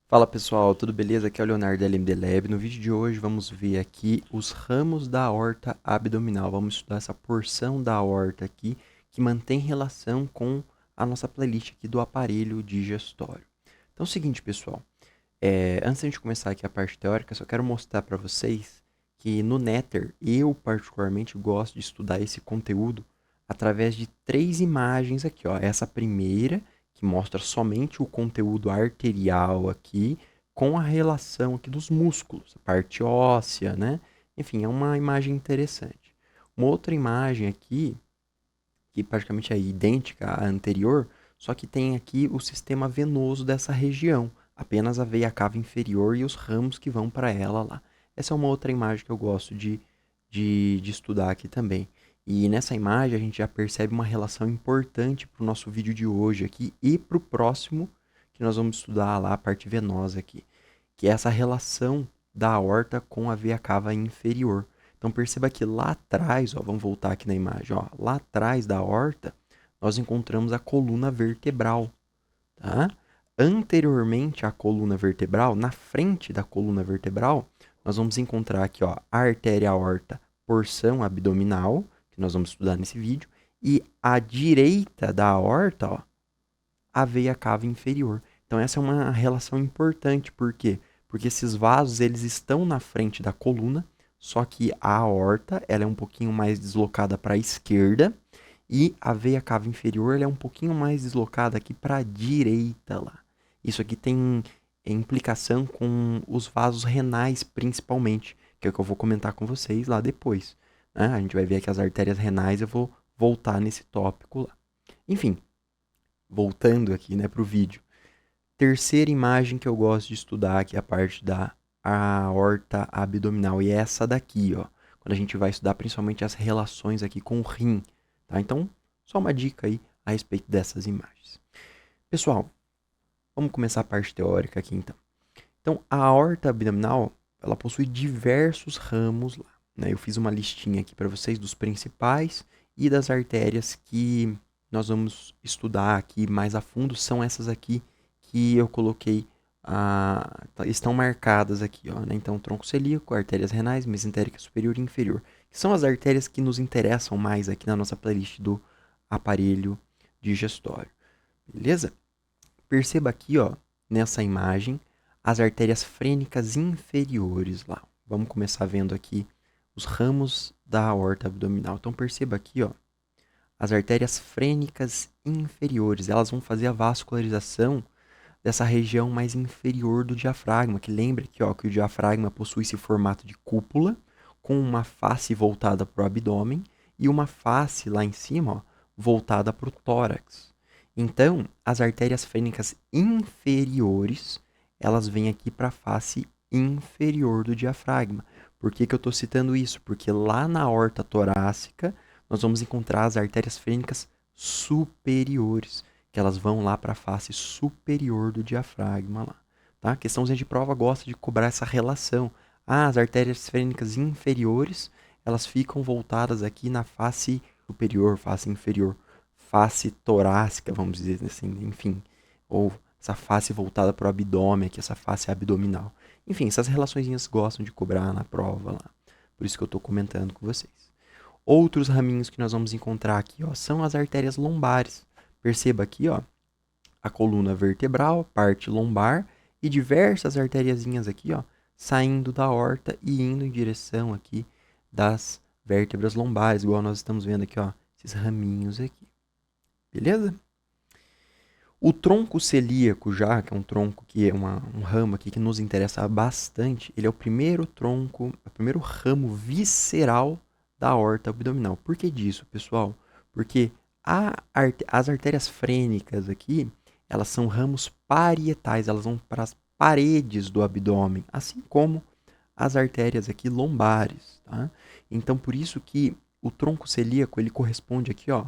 Fala pessoal, tudo beleza? Aqui é o Leonardo da LMD Lab. No vídeo de hoje vamos ver aqui os ramos da aorta abdominal. Vamos estudar essa porção da aorta aqui que mantém relação com a nossa playlist aqui do aparelho digestório. Então é o seguinte pessoal, antes de a gente começar aqui a parte teórica, só quero mostrar para vocês que no Nether eu particularmente gosto de estudar esse conteúdo através de três imagens aqui, ó. Essa primeira que mostra somente o conteúdo arterial aqui com a relação aqui dos músculos, a parte óssea, né? Enfim, é uma imagem interessante. Uma outra imagem aqui, que praticamente é idêntica à anterior, só que tem aqui o sistema venoso dessa região, apenas a veia cava inferior e os ramos que vão para ela lá. Essa é uma outra imagem que eu gosto de estudar aqui também. E nessa imagem a gente já percebe uma relação importante para o nosso vídeo de hoje aqui e para o próximo que nós vamos estudar lá, a parte venosa aqui, que é essa relação da aorta com a veia cava inferior. Então perceba que lá atrás, ó, vamos voltar aqui na imagem, ó, lá atrás da aorta, nós encontramos a coluna vertebral, tá? Anteriormente à coluna vertebral, na frente da coluna vertebral, nós vamos encontrar aqui, ó, a artéria aorta, porção abdominal, que nós vamos estudar nesse vídeo, e à direita da aorta, ó, a veia cava inferior. Então essa é uma relação importante, por quê? Porque esses vasos eles estão na frente da coluna, só que a aorta ela é um pouquinho mais deslocada para a esquerda e a veia cava inferior ela é um pouquinho mais deslocada aqui para a direita lá. Isso aqui tem implicação com os vasos renais principalmente, que é o que eu vou comentar com vocês lá depois, né? A gente vai ver aqui as artérias renais, eu vou voltar nesse tópico lá. Enfim, voltando aqui, né, para o vídeo. Terceira imagem que eu gosto de estudar, que é a parte da aorta abdominal, e é essa daqui, ó. Quando a gente vai estudar principalmente as relações aqui com o rim, tá? Então, só uma dica aí a respeito dessas imagens. Pessoal, vamos começar a parte teórica aqui então. Então, a aorta abdominal, ela possui diversos ramos lá, né? Eu fiz uma listinha aqui para vocês dos principais e das artérias que nós vamos estudar aqui mais a fundo, são essas aqui que eu coloquei, estão marcadas aqui, ó, né? Então, tronco celíaco, artérias renais, mesentérica superior e inferior, que são as artérias que nos interessam mais aqui na nossa playlist do aparelho digestório, beleza? Perceba aqui, ó, nessa imagem, as artérias frênicas inferiores lá. Vamos começar vendo aqui os ramos da aorta abdominal. Então perceba aqui, ó, as artérias frênicas inferiores, elas vão fazer a vascularização dessa região mais inferior do diafragma, que lembra aqui, ó, que o diafragma possui esse formato de cúpula, com uma face voltada para o abdômen e uma face lá em cima, ó, voltada para o tórax. Então, as artérias frênicas inferiores, elas vêm aqui para a face inferior do diafragma. Por que, que eu estou citando isso? Porque lá na aorta torácica, nós vamos encontrar as artérias frênicas superiores, que elas vão lá para a face superior do diafragma lá, tá? A questãozinha de prova gosta de cobrar essa relação. Ah, as artérias frênicas inferiores, elas ficam voltadas aqui na face superior, face inferior, face torácica, vamos dizer assim, enfim, ou essa face voltada para o abdômen, aqui essa face abdominal. Enfim, essas relações gostam de cobrar na prova lá. Por isso que eu estou comentando com vocês. Outros raminhos que nós vamos encontrar aqui, ó, são as artérias lombares. Perceba aqui, ó, a coluna vertebral, parte lombar e diversas artériazinhas aqui, ó, saindo da aorta e indo em direção aqui das vértebras lombares, igual nós estamos vendo aqui, ó, esses raminhos aqui. Beleza? O tronco celíaco já, que é um tronco que é um ramo aqui que nos interessa bastante, ele é o primeiro tronco, o primeiro ramo visceral da aorta abdominal. Por que disso, pessoal? Porque as artérias frênicas aqui, elas são ramos parietais, elas vão para as paredes do abdômen, assim como as artérias aqui lombares, tá? Então, por isso que o tronco celíaco, ele corresponde aqui, ó,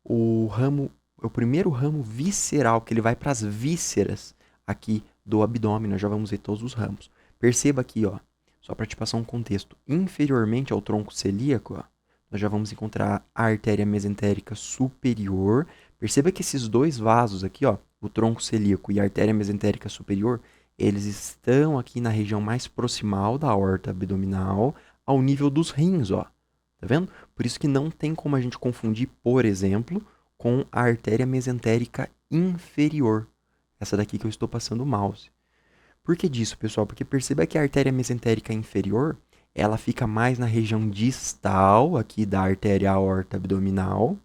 o ramo, o primeiro ramo visceral, que ele vai para as vísceras aqui do abdômen, nós já vamos ver todos os ramos. Perceba aqui, ó, só para te passar um contexto, inferiormente ao tronco celíaco, ó, nós já vamos encontrar a artéria mesentérica superior. Perceba que esses dois vasos aqui, ó, o tronco celíaco e a artéria mesentérica superior, eles estão aqui na região mais proximal da aorta abdominal, ao nível dos rins, ó. Tá vendo? Por isso que não tem como a gente confundir, por exemplo, com a artéria mesentérica inferior. Essa daqui que eu estou passando o mouse. Por que disso, pessoal? Porque perceba que a artéria mesentérica inferior, ela fica mais na região distal aqui da artéria aorta abdominal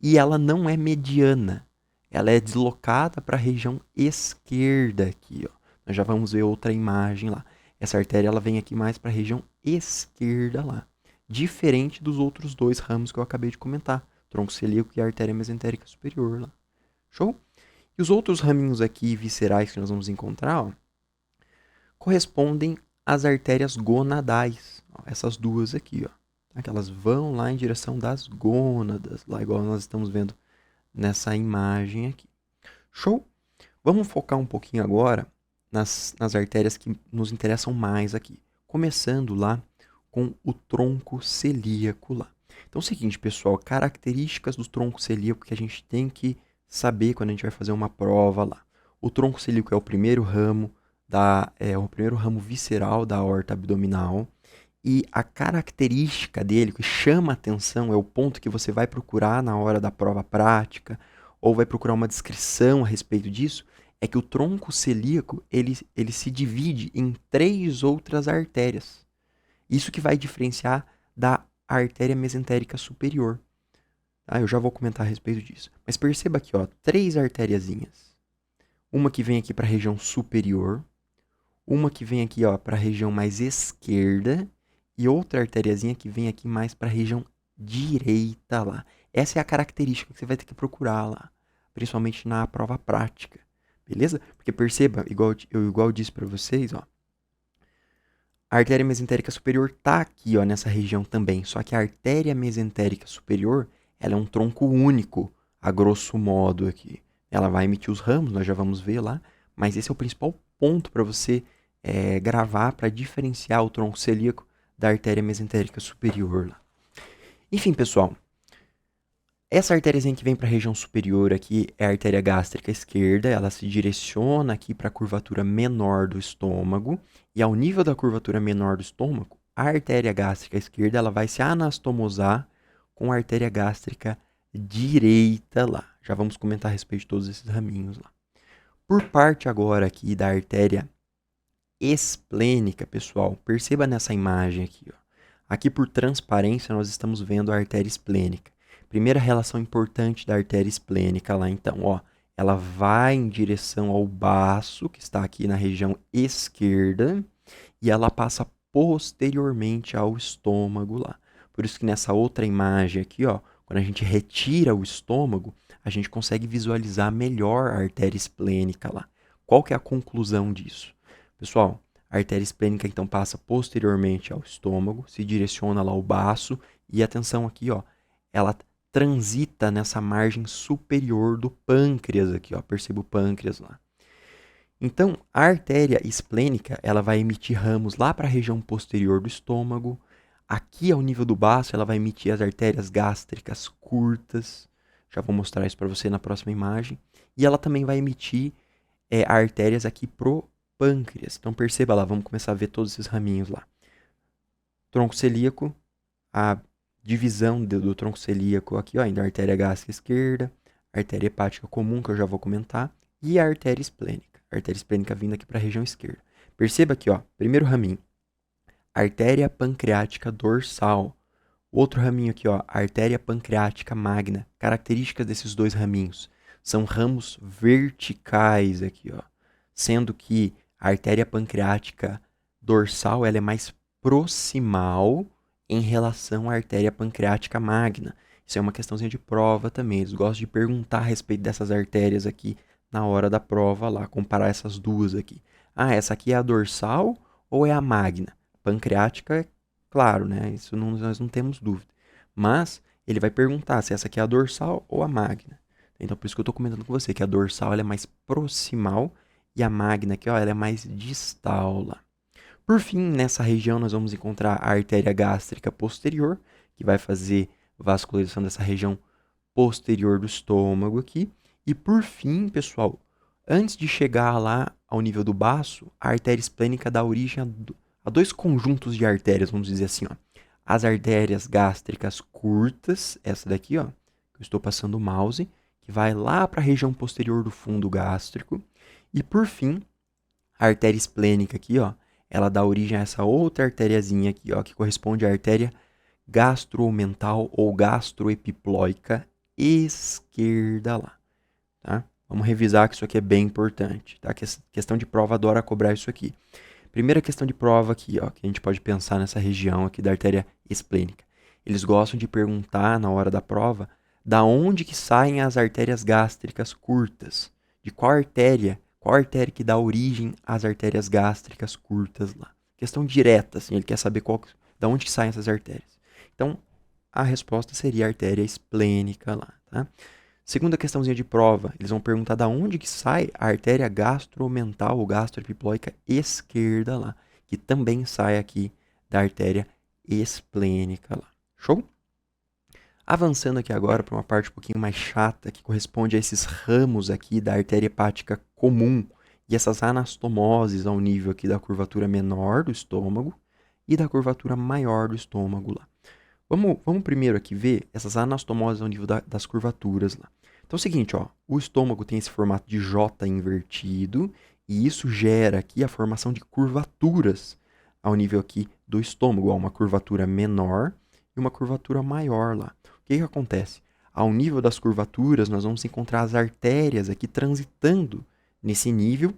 e ela não é mediana. Ela é deslocada para a região esquerda aqui, ó. Nós já vamos ver outra imagem lá. Essa artéria ela vem aqui mais para a região esquerda lá. Diferente dos outros dois ramos que eu acabei de comentar. Tronco celíaco e a artéria mesentérica superior lá. Show? E os outros raminhos aqui viscerais que nós vamos encontrar, ó, correspondem às artérias gonadais. Ó, essas duas aqui, ó. Que elas vão lá em direção das gônadas, lá igual nós estamos vendo nessa imagem aqui. Show? Vamos focar um pouquinho agora nas artérias que nos interessam mais aqui. Começando lá com o tronco celíaco lá. Então é o seguinte, pessoal, características do tronco celíaco que a gente tem que saber quando a gente vai fazer uma prova lá. O tronco celíaco é o primeiro ramo o primeiro ramo visceral da aorta abdominal. E a característica dele, que chama a atenção, é o ponto que você vai procurar na hora da prova prática, ou vai procurar uma descrição a respeito disso, é que o tronco celíaco ele se divide em 3 outras artérias. Isso que vai diferenciar da artéria mesentérica superior. Tá? Eu já vou comentar a respeito disso. Mas perceba aqui, ó, 3 artériazinhas. Uma que vem aqui para a região superior, uma que vem aqui para a região mais esquerda e outra artériazinha que vem aqui mais para a região direita lá. Essa é a característica que você vai ter que procurar lá, principalmente na prova prática, beleza? Porque perceba, igual eu disse para vocês, ó, a artéria mesentérica superior está aqui, ó, nessa região também, só que a artéria mesentérica superior, ela é um tronco único, a grosso modo aqui. Ela vai emitir os ramos, nós já vamos ver lá, mas esse é o principal ponto para você gravar, para diferenciar o tronco celíaco da artéria mesentérica superior lá. Enfim, pessoal, essa artériazinha que vem para a região superior aqui é a artéria gástrica esquerda, ela se direciona aqui para a curvatura menor do estômago, e ao nível da curvatura menor do estômago, a artéria gástrica esquerda ela vai se anastomosar com a artéria gástrica direita lá. Já vamos comentar a respeito de todos esses raminhos lá. Por parte agora aqui da artéria esplênica, pessoal, perceba nessa imagem aqui, ó. Aqui por transparência nós estamos vendo a artéria esplênica. Primeira relação importante da artéria esplênica lá, então, ó, ela vai em direção ao baço, que está aqui na região esquerda, e ela passa posteriormente ao estômago lá. Por isso que nessa outra imagem aqui, ó, quando a gente retira o estômago, a gente consegue visualizar melhor a artéria esplênica lá. Qual que é a conclusão disso? Pessoal, a artéria esplênica então passa posteriormente ao estômago, se direciona lá ao baço e atenção aqui, ó, ela transita nessa margem superior do pâncreas aqui, ó, perceba o pâncreas lá. Então, a artéria esplênica, ela vai emitir ramos lá para a região posterior do estômago. Aqui ao nível do baço, ela vai emitir as artérias gástricas curtas. Já vou mostrar isso para você na próxima imagem. E ela também vai emitir artérias aqui pro pâncreas. Então perceba lá, vamos começar a ver todos esses raminhos lá. Tronco celíaco, a divisão do tronco celíaco aqui, ó, ainda a artéria gástrica esquerda, a artéria hepática comum, que eu já vou comentar, e a artéria esplênica. A artéria esplênica vindo aqui para a região esquerda. Perceba aqui, ó, primeiro raminho, artéria pancreática dorsal. Outro raminho aqui, ó, artéria pancreática magna. Características desses dois raminhos. São ramos verticais aqui, ó. Sendo que a artéria pancreática dorsal ela é mais proximal em relação à artéria pancreática magna. Isso é uma questãozinha de prova também. Eles gostam de perguntar a respeito dessas artérias aqui na hora da prova lá, comparar essas duas aqui. Ah, essa aqui é a dorsal ou é a magna? Pancreática é claro, né? Isso nós não temos dúvida. Mas ele vai perguntar se essa aqui é a dorsal ou a magna. Então, por isso que eu estou comentando com você que a dorsal ela é mais proximal e a magna aqui, ó, ela é mais distal lá. Por fim, nessa região nós vamos encontrar a artéria gástrica posterior, que vai fazer vascularização dessa região posterior do estômago aqui. E por fim, pessoal, Antes de chegar lá ao nível do baço, a artéria esplênica dá origem a dois conjuntos de artérias, vamos dizer assim, ó. As artérias gástricas curtas, essa daqui, ó, que eu estou passando o mouse, que vai lá para a região posterior do fundo gástrico. E por fim, a artéria esplênica aqui, ó, ela dá origem a essa outra artériazinha aqui, ó, que corresponde à artéria gastroomental ou gastroepiploica esquerda lá, tá? Vamos revisar que isso aqui é bem importante, tá? Questão de prova adora cobrar isso aqui. Primeira questão de prova aqui, ó, que a gente pode pensar nessa região aqui da artéria esplênica. Eles gostam de perguntar na hora da prova da onde que saem as artérias gástricas curtas. De qual artéria que dá origem às artérias gástricas curtas lá. Questão direta, assim, ele quer saber da onde que saem essas artérias. Então, a resposta seria a artéria esplênica lá, tá? Segunda questãozinha de prova, eles vão perguntar da onde que sai a artéria gastromental ou gastroepiploica esquerda lá, que também sai aqui da artéria esplênica lá. Show? Avançando aqui agora para uma parte um pouquinho mais chata, que corresponde a esses ramos aqui da artéria hepática comum e essas anastomoses ao nível aqui da curvatura menor do estômago e da curvatura maior do estômago lá. Vamos primeiro aqui ver essas anastomoses ao nível das curvaturas lá. Então é o seguinte, ó, o estômago tem esse formato de J invertido e isso gera aqui a formação de curvaturas ao nível aqui do estômago, ó, uma curvatura menor e uma curvatura maior lá. O que acontece? Ao nível das curvaturas, nós vamos encontrar as artérias aqui transitando nesse nível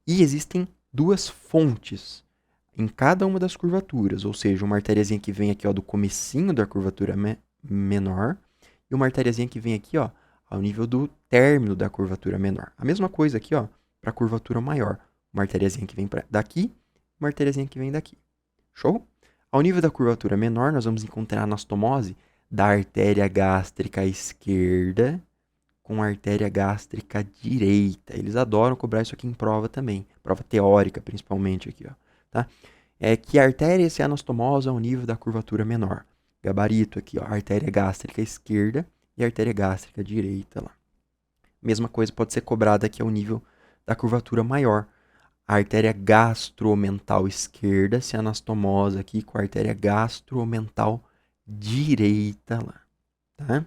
e existem duas fontes em cada uma das curvaturas, ou seja, uma artériazinha que vem aqui ó, do comecinho da curvatura menor e uma artériazinha que vem aqui ó, ao nível do término da curvatura menor. A mesma coisa aqui para a curvatura maior, uma artériazinha que vem daqui, uma artériazinha que vem daqui. Show? Ao nível da curvatura menor, nós vamos encontrar a anastomose da artéria gástrica esquerda com a artéria gástrica direita. Eles adoram cobrar isso aqui em prova também, prova teórica principalmente aqui, ó, tá? É que a artéria se anastomosa ao nível da curvatura menor. Gabarito aqui, ó, artéria gástrica esquerda e artéria gástrica direita lá. Mesma coisa pode ser cobrada aqui ao nível da curvatura maior. A artéria gastroomental esquerda se anastomosa aqui com a artéria gastroomental direita lá, tá?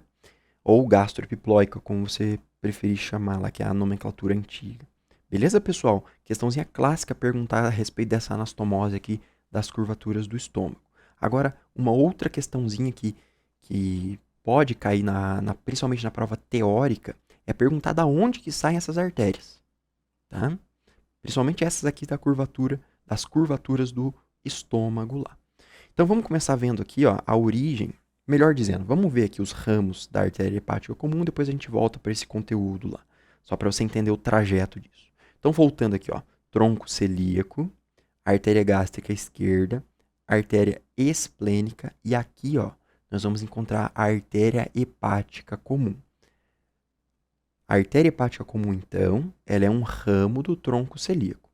Ou gastroepiploica, como você preferir chamar lá, que é a nomenclatura antiga. Beleza, pessoal? Questãozinha clássica perguntar a respeito dessa anastomose aqui das curvaturas do estômago. Agora, uma outra questãozinha que pode cair principalmente na prova teórica é perguntar da onde que saem essas artérias, tá? Principalmente essas aqui das curvaturas do estômago lá. Então vamos começar vendo aqui ó, a origem, melhor dizendo, vamos ver aqui os ramos da artéria hepática comum, depois a gente volta para esse conteúdo lá, só para você entender o trajeto disso. Então voltando aqui, ó, tronco celíaco, artéria gástrica esquerda, artéria esplênica e aqui ó, nós vamos encontrar a artéria hepática comum. A artéria hepática comum, então, ela é um ramo do tronco celíaco.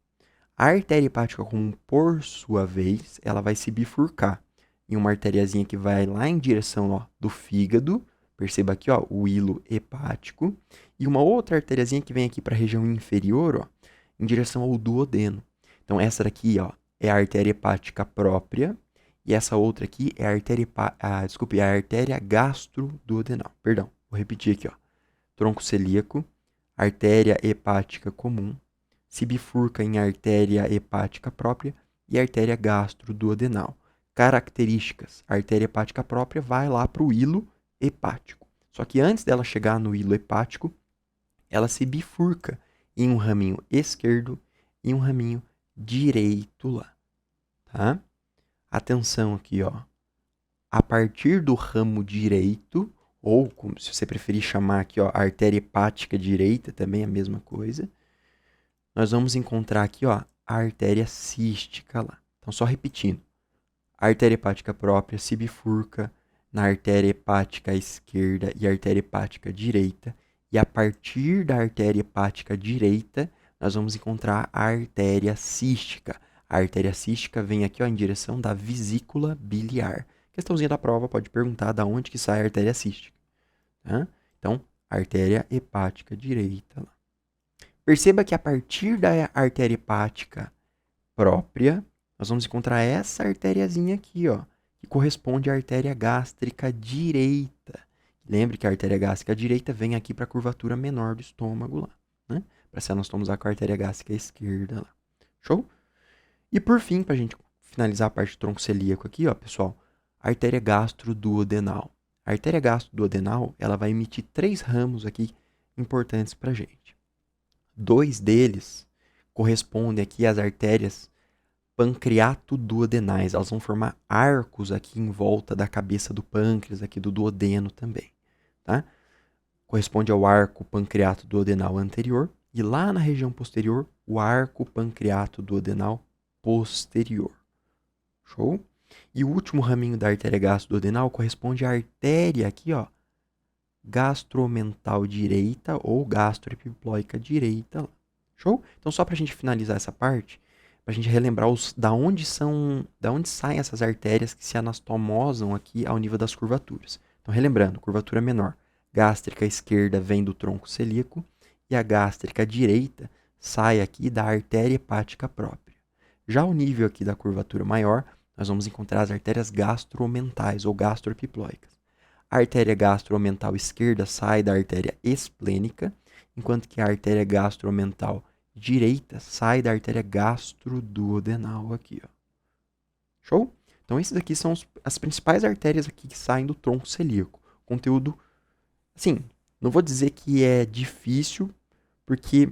A artéria hepática comum, por sua vez, ela vai se bifurcar em uma artériazinha que vai lá em direção ó, do fígado, perceba aqui ó, o hilo hepático, e uma outra artériazinha que vem aqui para a região inferior, ó, em direção ao duodeno. Então essa daqui ó, é a artéria hepática própria, e essa outra aqui é a artéria, é a artéria gastroduodenal. Perdão, vou repetir aqui ó. Tronco celíaco, artéria hepática comum, se bifurca em artéria hepática própria e artéria gastroduodenal. Características, a artéria hepática própria vai lá para o hilo hepático. Só que antes dela chegar no hilo hepático, ela se bifurca em um raminho esquerdo e um raminho direito lá, tá? Atenção aqui, ó. A partir do ramo direito, ou como se você preferir chamar aqui, ó, artéria hepática direita, também é a mesma coisa, nós vamos encontrar aqui, ó, a artéria cística lá. Então, só repetindo. A artéria hepática própria se bifurca na artéria hepática esquerda e artéria hepática direita. E a partir da artéria hepática direita, nós vamos encontrar a artéria cística. A artéria cística vem aqui ó, em direção da vesícula biliar. Questãozinha da prova pode perguntar de onde que sai a artéria cística. Tá? Então, artéria hepática direita. Lá. Perceba que a partir da artéria hepática própria, nós vamos encontrar essa artériazinha aqui, ó, que corresponde à artéria gástrica direita. Lembre que a artéria gástrica direita vem aqui para a curvatura menor do estômago lá, né? Para se nós tomamos a artéria gástrica esquerda lá. Show? E por fim, para a gente finalizar a parte do tronco celíaco aqui, ó, pessoal, a artéria gastroduodenal. A artéria gastroduodenal, ela vai emitir 3 ramos aqui importantes para a gente. 2 deles correspondem aqui às artérias pancreatoduodenais. Elas vão formar arcos aqui em volta da cabeça do pâncreas, aqui do duodeno também, tá? Corresponde ao arco pancreatoduodenal anterior e lá na região posterior, o arco pancreatoduodenal posterior. Show? E o último raminho da artéria gastroduodenal corresponde à artéria aqui, ó, gastromental direita ou gastroepiploica direita. Show? Então, só para a gente finalizar essa parte, para a gente relembrar da onde saem essas artérias que se anastomosam aqui ao nível das curvaturas. Então, relembrando, curvatura menor, gástrica esquerda vem do tronco celíaco e a gástrica direita sai aqui da artéria hepática própria. Já o nível aqui da curvatura maior, nós vamos encontrar as artérias gastroomentais ou gastroepiploicas. A artéria gastroomental esquerda sai da artéria esplênica, enquanto que a artéria gastroomental direita sai da artéria gastroduodenal aqui, ó. Show? Então esses aqui são as principais artérias aqui que saem do tronco celíaco. Conteúdo, assim, não vou dizer que é difícil, porque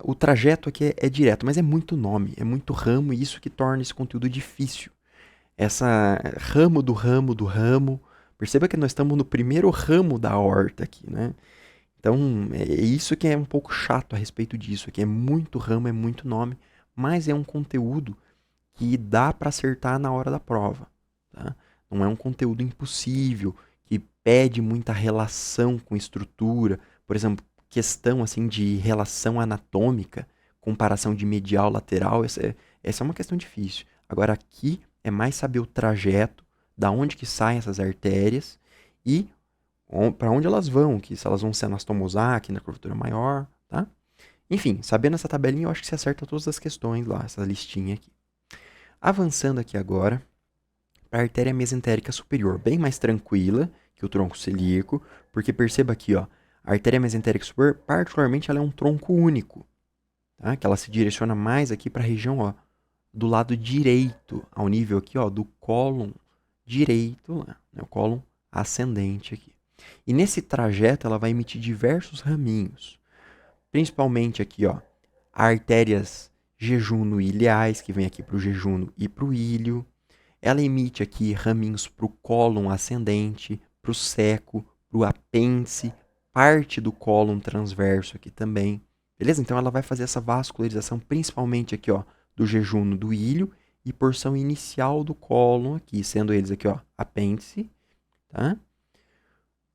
o trajeto aqui é direto, mas é muito nome, é muito ramo, e isso que torna esse conteúdo difícil. Essa ramo do ramo do ramo. Perceba que nós estamos no primeiro ramo da aorta aqui, né? Então, é isso que é um pouco chato a respeito disso. Aqui é muito ramo, é muito nome, mas é um conteúdo que dá para acertar na hora da prova, tá? Não é um conteúdo impossível, que pede muita relação com estrutura. Por exemplo, questão assim de relação anatômica, comparação de medial, lateral, essa é uma questão difícil. Agora aqui é mais saber o trajeto, da onde que saem essas artérias e para onde elas vão, que se elas vão se anastomosar aqui na curvatura maior, tá? Enfim, sabendo essa tabelinha, eu acho que você acerta todas as questões lá, essa listinha aqui. Avançando aqui agora para a artéria mesentérica superior, bem mais tranquila que o tronco celíaco, porque perceba aqui, ó, a artéria mesentérica superior, particularmente, ela é um tronco único, tá? Que ela se direciona mais aqui para a região, ó, do lado direito, ao nível aqui, ó, do cólon direito, lá, né? O cólon ascendente aqui. E nesse trajeto ela vai emitir diversos raminhos, principalmente aqui, ó, artérias jejuno-ileais, que vem aqui para o jejuno e para o ilho. Ela emite aqui raminhos para o cólon ascendente, para o seco, para o apêndice, parte do cólon transverso aqui também. Beleza? Então ela vai fazer essa vascularização principalmente aqui, ó, do jejuno do ilho e porção inicial do cólon aqui, sendo eles aqui, ó, apêndice, tá?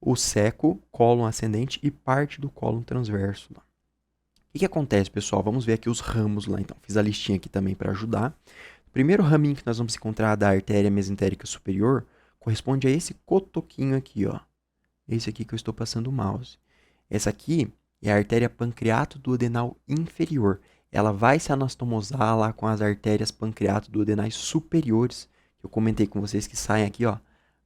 O seco, cólon ascendente e parte do cólon transverso lá. O que acontece, pessoal? Vamos ver aqui os ramos lá, então. Fiz a listinha aqui também para ajudar. O primeiro raminho que nós vamos encontrar da artéria mesentérica superior corresponde a esse cotoquinho aqui, ó. Esse aqui que eu estou passando o mouse. Essa aqui é a artéria pancreatoduodenal inferior. Ela vai se anastomosar lá com as artérias pancreatoduodenais superiores, que eu comentei com vocês que saem aqui, ó,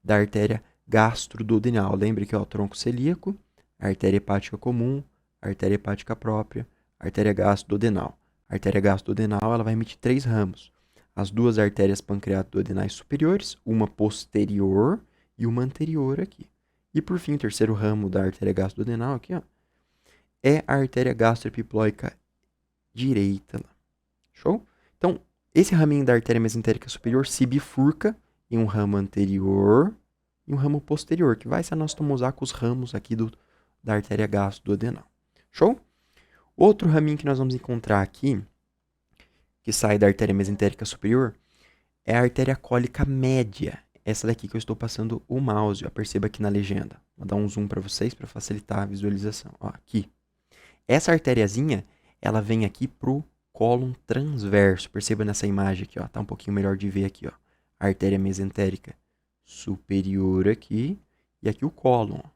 da artéria gastroduodenal. Lembre que, ó, tronco celíaco, artéria hepática comum, artéria hepática própria, artéria gastroduodenal. A artéria gastroduodenal, ela vai emitir 3 ramos. As 2 artérias pancreatoduodenais superiores, uma posterior e uma anterior aqui. E por fim, o terceiro ramo da artéria gastroduodenal aqui, ó, é a artéria gastroepiploica direita. Show? Então, esse raminho da artéria mesentérica superior se bifurca em um ramo anterior e um ramo posterior, que vai se anastomosar com os ramos aqui da artéria gastroduodenal. Show? Outro raminho que nós vamos encontrar aqui, que sai da artéria mesentérica superior, é a artéria cólica média. Essa daqui que eu estou passando o mouse. Ó, perceba aqui na legenda. Vou dar um zoom para vocês para facilitar a visualização. Ó, aqui. Essa artériazinha, ela vem aqui pro cólon transverso. Perceba nessa imagem aqui, ó. Tá um pouquinho melhor de ver aqui, ó. A artéria mesentérica superior aqui e aqui o cólon, ó,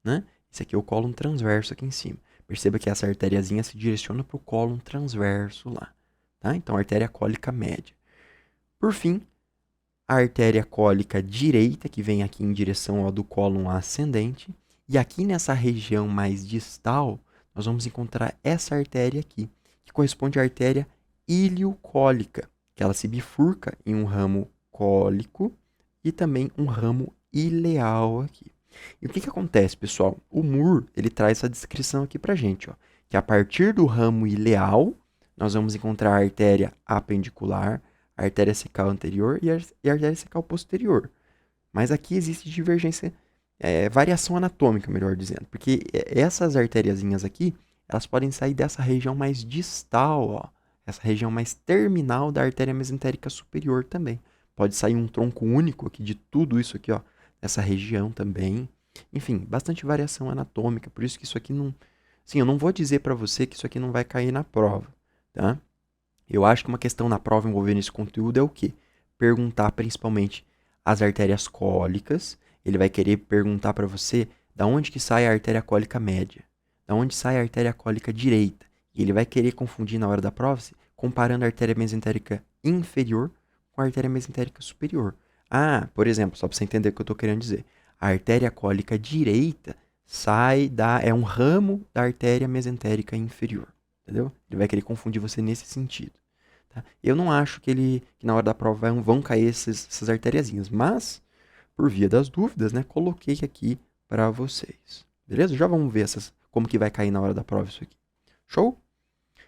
né? Esse aqui é o cólon transverso aqui em cima. Perceba que essa artériazinha se direciona para o cólon transverso lá, tá? Então, artéria cólica média. Por fim, a artéria cólica direita, que vem aqui em direção ao do cólon ascendente. E aqui nessa região mais distal, nós vamos encontrar essa artéria aqui, que corresponde à artéria iliocólica, que ela se bifurca em um ramo cólico e também um ramo ileal aqui. E o que acontece, pessoal? O Moore, ele traz essa descrição aqui pra gente, ó, que a partir do ramo ileal, nós vamos encontrar a artéria apendicular, a artéria secal anterior e a artéria secal posterior. Mas aqui existe divergência, variação anatômica, melhor dizendo, porque essas artériazinhas aqui, elas podem sair dessa região mais distal, ó, essa região mais terminal da artéria mesentérica superior também. Pode sair um tronco único aqui de tudo isso aqui, ó, nessa região também. Enfim, bastante variação anatômica, por isso que isso aqui não... Sim, eu não vou dizer para você que isso aqui não vai cair na prova, tá? Eu acho que uma questão na prova envolvendo esse conteúdo é o quê? Perguntar principalmente as artérias cólicas. Ele vai querer perguntar para você da onde que sai a artéria cólica média, da onde sai a artéria cólica direita. E ele vai querer confundir na hora da prova, comparando a artéria mesentérica inferior com a artéria mesentérica superior. Ah, por exemplo, só para você entender o que eu estou querendo dizer. A artéria cólica direita é um ramo da artéria mesentérica inferior. Entendeu? Ele vai querer confundir você nesse sentido. Tá? Eu não acho que na hora da prova vão cair essas artériazinhas, mas, por via das dúvidas, né, coloquei aqui para vocês. Beleza? Já vamos ver como que vai cair na hora da prova isso aqui. Show?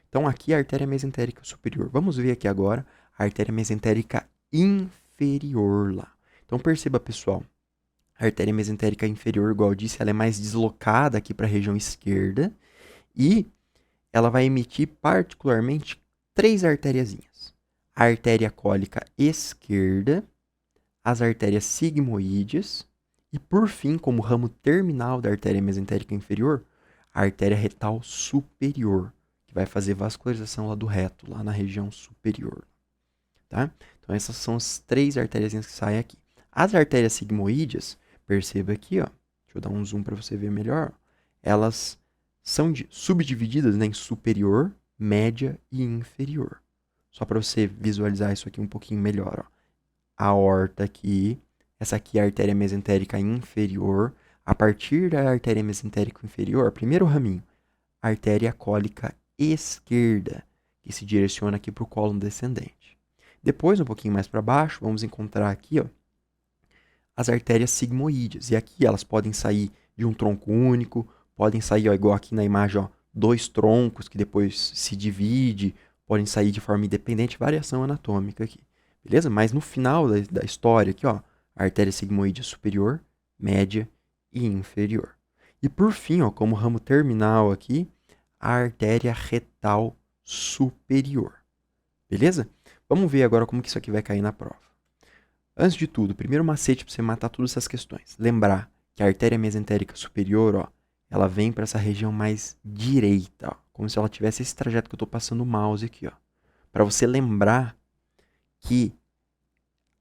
Então, aqui a artéria mesentérica superior. Vamos ver aqui agora a artéria mesentérica inferior lá. Então, perceba, pessoal, a artéria mesentérica inferior, igual eu disse, ela é mais deslocada aqui para a região esquerda e ela vai emitir particularmente 3 artériazinhas. A artéria cólica esquerda, as artérias sigmoídeas e, por fim, como ramo terminal da artéria mesentérica inferior, a artéria retal superior, que vai fazer vascularização lá do reto, lá na região superior. Tá? Então, essas são as 3 artériazinhas que saem aqui. As artérias sigmoídeas, perceba aqui, ó, deixa eu dar um zoom para você ver melhor, elas são subdivididas, né, em superior, média e inferior. Só para você visualizar isso aqui um pouquinho melhor. Ó. A aorta aqui, essa aqui é a artéria mesentérica inferior. A partir da artéria mesentérica inferior, primeiro raminho, a artéria cólica esquerda, que se direciona aqui para o cólon descendente. Depois, um pouquinho mais para baixo, vamos encontrar aqui, ó, as artérias sigmoídeas. E aqui elas podem sair de um tronco único, podem sair, ó, igual aqui na imagem, ó, 2 troncos que depois se divide, podem sair de forma independente, variação anatômica aqui, beleza? Mas no final da história aqui, ó, a artéria sigmoide superior, média e inferior. E por fim, ó, como ramo terminal aqui, a artéria retal superior, beleza? Vamos ver agora como que isso aqui vai cair na prova. Antes de tudo, primeiro macete para você matar todas essas questões. Lembrar que a artéria mesentérica superior, ó, ela vem para essa região mais direita, ó, como se ela tivesse esse trajeto que eu estou passando o mouse aqui, ó, para você lembrar que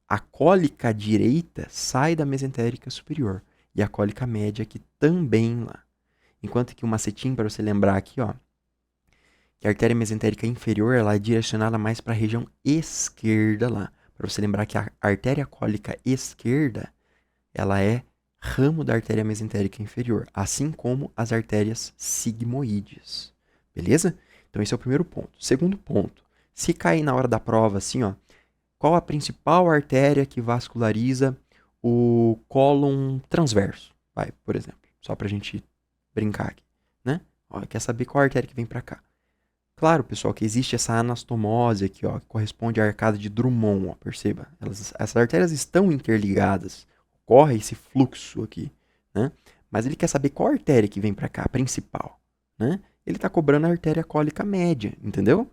a cólica direita sai da mesentérica superior e a cólica média aqui também lá. Enquanto que o macetinho para você lembrar aqui, ó, que a artéria mesentérica inferior ela é direcionada mais para a região esquerda lá. Para você lembrar que a artéria cólica esquerda ela é ramo da artéria mesentérica inferior, assim como as artérias sigmoídeas. Beleza? Então esse é o primeiro ponto. Segundo ponto, se cair na hora da prova assim, ó, qual a principal artéria que vasculariza o cólon transverso? Vai, por exemplo, só pra gente brincar aqui, né? Ó, quer saber qual artéria que vem para cá? Claro, pessoal, que existe essa anastomose aqui, ó, que corresponde à arcada de Drummond, ó, perceba. Essas artérias estão interligadas, ocorre esse fluxo aqui, né? Mas ele quer saber qual artéria que vem para cá, a principal, né? Ele está cobrando a artéria cólica média, entendeu?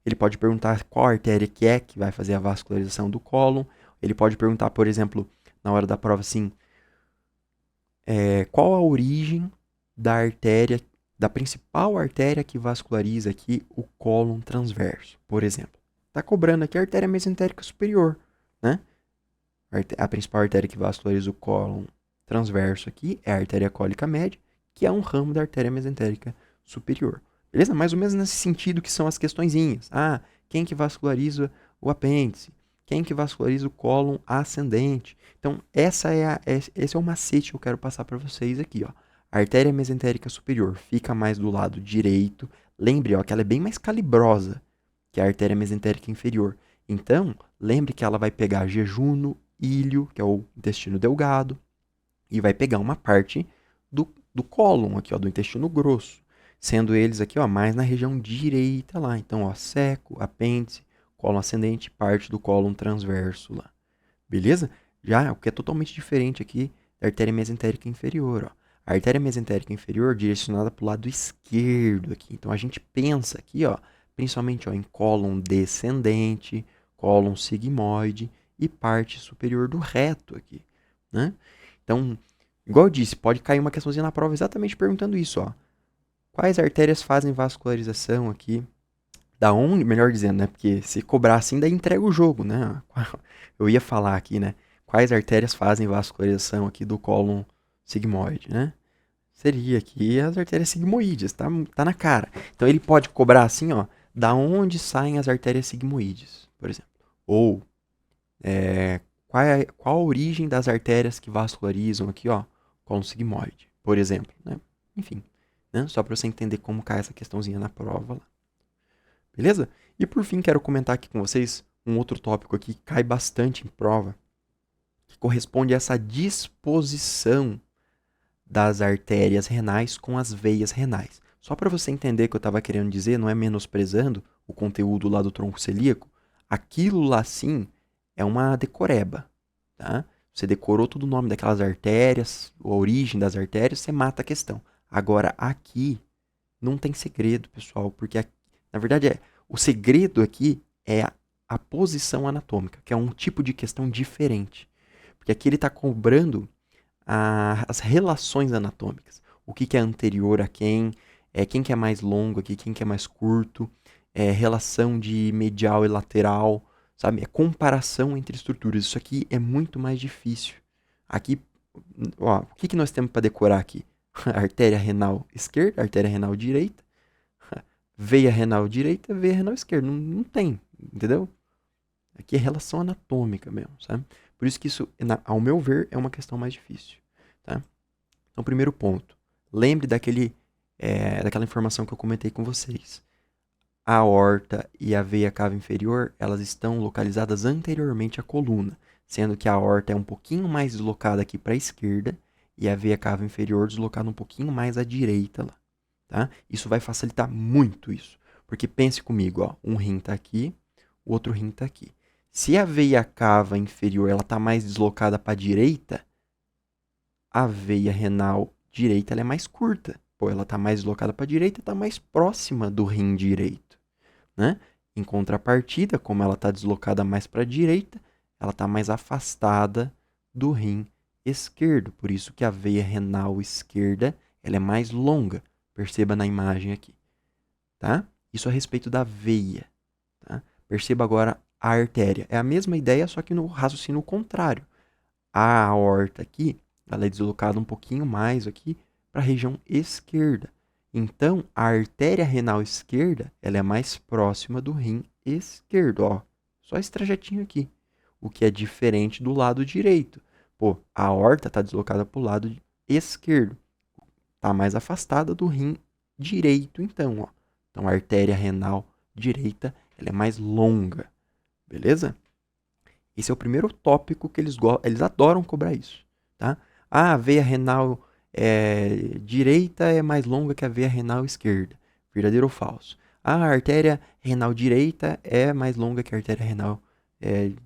Ele pode perguntar qual artéria que vai fazer a vascularização do cólon. Ele pode perguntar, por exemplo, na hora da prova, assim, qual a origem da artéria, da principal artéria que vasculariza aqui o cólon transverso, por exemplo. Está cobrando aqui a artéria mesentérica superior, né? A principal artéria que vasculariza o cólon transverso aqui é a artéria cólica média, que é um ramo da artéria mesentérica superior. Beleza? Mais ou menos nesse sentido que são as questõezinhas. Ah, quem que vasculariza o apêndice? Quem que vasculariza o cólon ascendente? Então, esse é o macete que eu quero passar para vocês aqui, ó. A artéria mesentérica superior fica mais do lado direito. Lembre, ó, que ela é bem mais calibrosa que a artéria mesentérica inferior. Então, lembre que ela vai pegar jejuno, ilho, que é o intestino delgado, e vai pegar uma parte do cólon aqui, ó, do intestino grosso, sendo eles aqui, ó, mais na região direita lá. Então, ó, seco, apêndice, cólon ascendente, parte do cólon transverso lá. Beleza? Já o que é totalmente diferente aqui da artéria mesentérica inferior, ó. A artéria mesentérica inferior direcionada para o lado esquerdo aqui. Então a gente pensa aqui, ó, principalmente ó, em cólon descendente, cólon sigmoide e parte superior do reto aqui, né? Então, igual eu disse, pode cair uma questãozinha na prova exatamente perguntando isso, ó. Quais artérias fazem vascularização aqui? Da onde, melhor dizendo, né? Porque se cobrar assim, daí entrega o jogo, né? Eu ia falar aqui, né? Quais artérias fazem vascularização aqui do cólon sigmoide, né? Seria aqui as artérias sigmoides, tá na cara. Então ele pode cobrar assim, ó, da onde saem as artérias sigmoides, por exemplo. Ou qual a origem das artérias que vascularizam aqui, ó, cólon sigmoide, por exemplo, né? Enfim, né? Só para você entender como cai essa questãozinha na prova lá. Beleza? E por fim, quero comentar aqui com vocês um outro tópico aqui que cai bastante em prova, que corresponde a essa disposição das artérias renais com as veias renais. Só para você entender o que eu estava querendo dizer, não é menosprezando o conteúdo lá do tronco celíaco, aquilo lá sim é uma decoreba, tá? Você decorou todo o nome daquelas artérias, a origem das artérias, você mata a questão. Agora, aqui não tem segredo, pessoal, porque na verdade o segredo aqui é a posição anatômica, que é um tipo de questão diferente. Porque aqui ele está cobrando as relações anatômicas. O que é anterior a quem que é mais longo aqui, quem que é mais curto, relação de medial e lateral, sabe? É comparação entre estruturas. Isso aqui é muito mais difícil. Aqui, ó, o que nós temos para decorar aqui? Artéria renal esquerda, artéria renal direita, veia renal direita, veia renal esquerda. Não tem, entendeu? Aqui é relação anatômica mesmo, sabe? Por isso que isso, ao meu ver, é uma questão mais difícil, tá? Então, primeiro ponto. Lembre daquela informação que eu comentei com vocês. A aorta e a veia cava inferior, elas estão localizadas anteriormente à coluna, sendo que a aorta é um pouquinho mais deslocada aqui para a esquerda e a veia cava inferior deslocada um pouquinho mais à direita lá, tá? Isso vai facilitar muito isso, porque pense comigo, ó, um rim está aqui, o outro rim está aqui. Se a veia cava inferior ela está mais deslocada para a direita, a veia renal direita ela é mais curta. Pô, ela está mais deslocada para a direita, está mais próxima do rim direito, né? Em contrapartida, como ela está deslocada mais para a direita, ela está mais afastada do rim esquerdo. Por isso que a veia renal esquerda ela é mais longa. Perceba na imagem aqui, tá? Isso a respeito da veia, tá? Perceba agora a artéria. É a mesma ideia, só que no raciocínio contrário. A aorta aqui, ela é deslocada um pouquinho mais aqui para a região esquerda. Então, a artéria renal esquerda, ela é mais próxima do rim esquerdo, ó. Só esse trajetinho aqui. O que é diferente do lado direito. Pô, a aorta está deslocada para o lado esquerdo. Está mais afastada do rim direito, então, ó. Então, a artéria renal direita, ela é mais longa. Beleza? Esse é o primeiro tópico que eles adoram cobrar isso, tá? Ah, a veia renal direita é mais longa que a veia renal esquerda. Verdadeiro ou falso? Ah, a artéria renal direita é mais longa que a artéria renal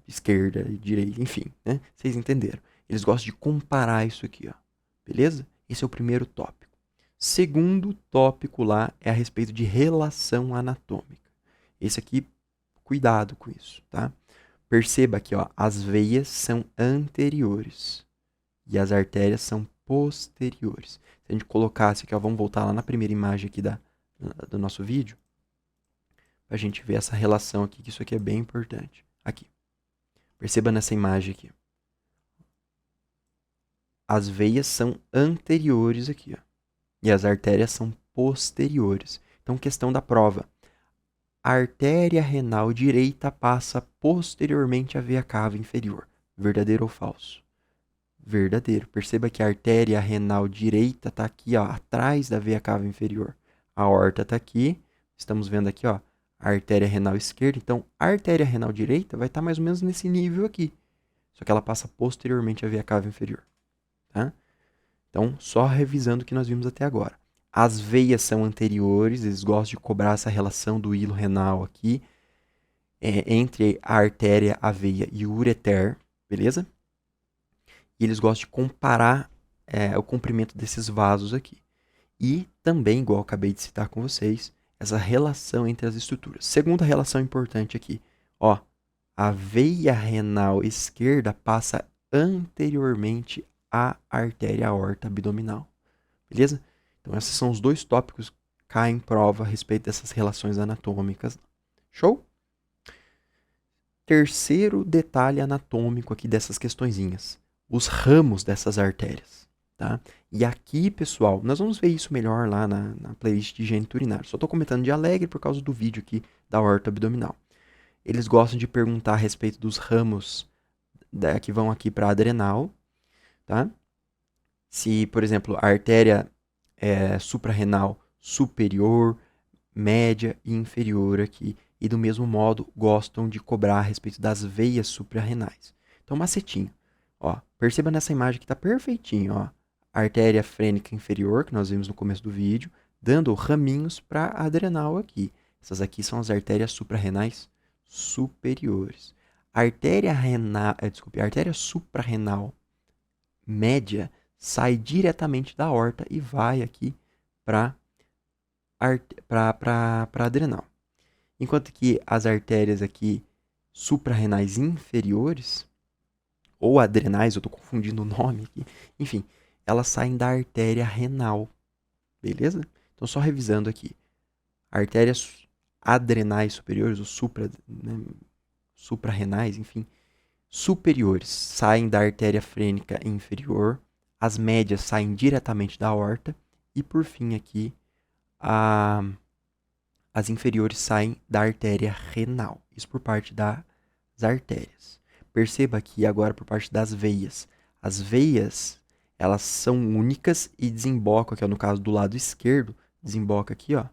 esquerda, direita, enfim, né? Vocês entenderam. Eles gostam de comparar isso aqui, ó. Beleza? Esse é o primeiro tópico. Segundo tópico lá é a respeito de relação anatômica. Esse aqui, cuidado com isso, tá? Perceba aqui, ó, as veias são anteriores e as artérias são posteriores. Se a gente colocasse aqui, ó, vamos voltar lá na primeira imagem aqui do nosso vídeo, para a gente ver essa relação aqui, que isso aqui é bem importante. Aqui. Perceba nessa imagem aqui. As veias são anteriores aqui, ó, e as artérias são posteriores. Então, questão da prova. A artéria renal direita passa posteriormente à veia cava inferior. Verdadeiro ou falso? Verdadeiro. Perceba que a artéria renal direita está aqui, ó, atrás da veia cava inferior. A aorta está aqui. Estamos vendo aqui, ó, a artéria renal esquerda. Então, a artéria renal direita vai estar mais ou menos nesse nível aqui. Só que ela passa posteriormente à veia cava inferior. Tá? Então, só revisando o que nós vimos até agora. As veias são anteriores, eles gostam de cobrar essa relação do hilo renal aqui, entre a artéria, a veia e o ureter, beleza? E eles gostam de comparar o comprimento desses vasos aqui. E também, igual eu acabei de citar com vocês, essa relação entre as estruturas. Segunda relação importante aqui, ó, a veia renal esquerda passa anteriormente à artéria aorta abdominal, beleza? Então, esses são os dois tópicos que caem em prova a respeito dessas relações anatômicas. Show? Terceiro detalhe anatômico aqui dessas questõezinhas. Os ramos dessas artérias. Tá? E aqui, pessoal, nós vamos ver isso melhor lá na playlist de higiene urinária. Só estou comentando de alegre por causa do vídeo aqui da aorta abdominal. Eles gostam de perguntar a respeito dos ramos que vão aqui para a adrenal. Tá? Se, por exemplo, a artéria suprarrenal superior, média e inferior aqui. E do mesmo modo, gostam de cobrar a respeito das veias suprarrenais. Então, macetinho. Ó, perceba nessa imagem que está perfeitinho, ó. A artéria frênica inferior, que nós vimos no começo do vídeo, dando raminhos para a adrenal aqui. Essas aqui são as artérias suprarrenais superiores. A artéria a artéria suprarrenal média sai diretamente da aorta e vai aqui para a adrenal. Enquanto que as artérias aqui suprarrenais inferiores, ou adrenais, eu estou confundindo o nome aqui, enfim, elas saem da artéria renal, beleza? Então, só revisando aqui, artérias adrenais superiores, ou suprarrenais, enfim, superiores saem da artéria frênica inferior, as médias saem diretamente da aorta, e por fim aqui, as inferiores saem da artéria renal. Isso por parte das artérias. Perceba aqui agora por parte das veias. As veias, elas são únicas e desembocam aqui, ó, no caso do lado esquerdo, desemboca aqui, ó,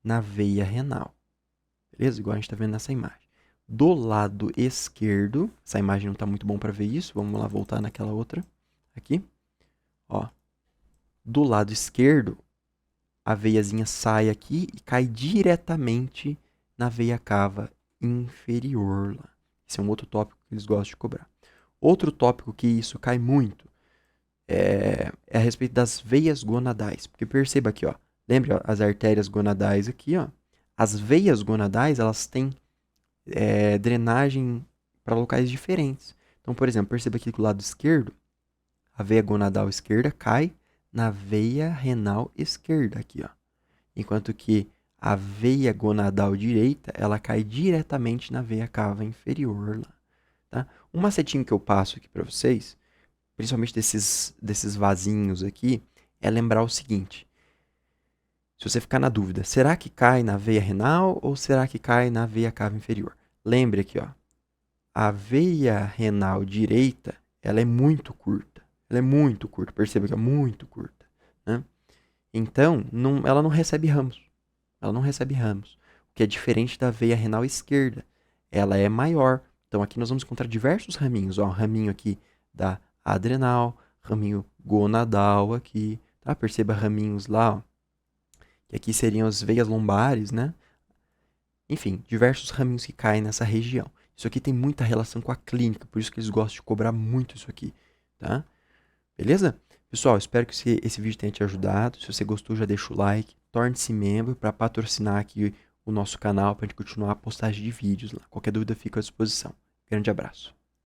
na veia renal. Beleza? Igual a gente está vendo nessa imagem. Do lado esquerdo, essa imagem não está muito bom para ver isso, vamos lá voltar naquela outra. Aqui, ó. Do lado esquerdo, a veiazinha sai aqui e cai diretamente na veia cava inferior. Lá. Esse é um outro tópico que eles gostam de cobrar. Outro tópico que isso cai muito é a respeito das veias gonadais. Porque perceba aqui, ó. Lembre, ó, as artérias gonadais aqui, ó. As veias gonadais, elas têm drenagem para locais diferentes. Então, por exemplo, perceba aqui que do lado esquerdo, a veia gonadal esquerda cai na veia renal esquerda aqui, ó. Enquanto que a veia gonadal direita, ela cai diretamente na veia cava inferior lá, tá? Um macetinho que eu passo aqui para vocês, principalmente desses vasinhos aqui, é lembrar o seguinte. Se você ficar na dúvida, será que cai na veia renal ou será que cai na veia cava inferior? Lembre aqui, ó. A veia renal direita, ela é muito curta. Ela é muito curta, perceba que é muito curta, né? Então, ela não recebe ramos. Ela não recebe ramos. O que é diferente da veia renal esquerda. Ela é maior. Então, aqui nós vamos encontrar diversos raminhos. Ó, raminho aqui da adrenal, raminho gonadal aqui. Tá? Perceba raminhos lá, ó, que aqui seriam as veias lombares, né? Enfim, diversos raminhos que caem nessa região. Isso aqui tem muita relação com a clínica, por isso que eles gostam de cobrar muito isso aqui, tá? Beleza? Pessoal, espero que esse vídeo tenha te ajudado. Se você gostou, já deixa o like. Torne-se membro para patrocinar aqui o nosso canal, para a gente continuar a postagem de vídeos lá. Qualquer dúvida, fica à disposição. Grande abraço.